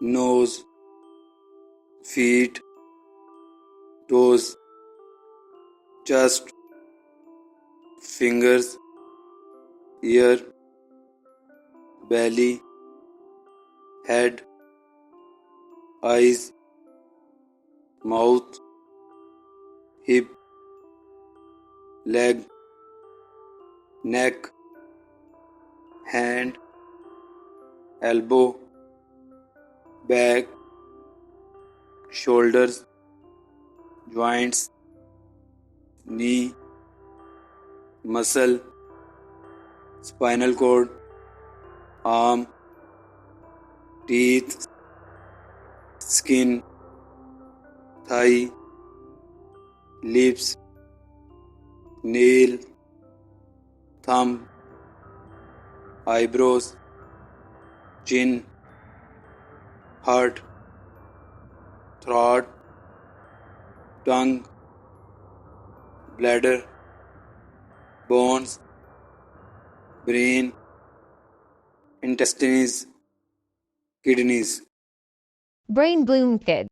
nose, feet, toes, chest, fingers, ear, belly, head, eyes, mouth, hip, leg, neck, hand, elbow, back, shoulders, joints, knee, muscle, spinal cord, arm, teeth, skin, thigh, lips, nail, thumb, eyebrows, chin, heart, throat, tongue, bladder, bones, brain, intestines, kidneys. Brain bloom kid.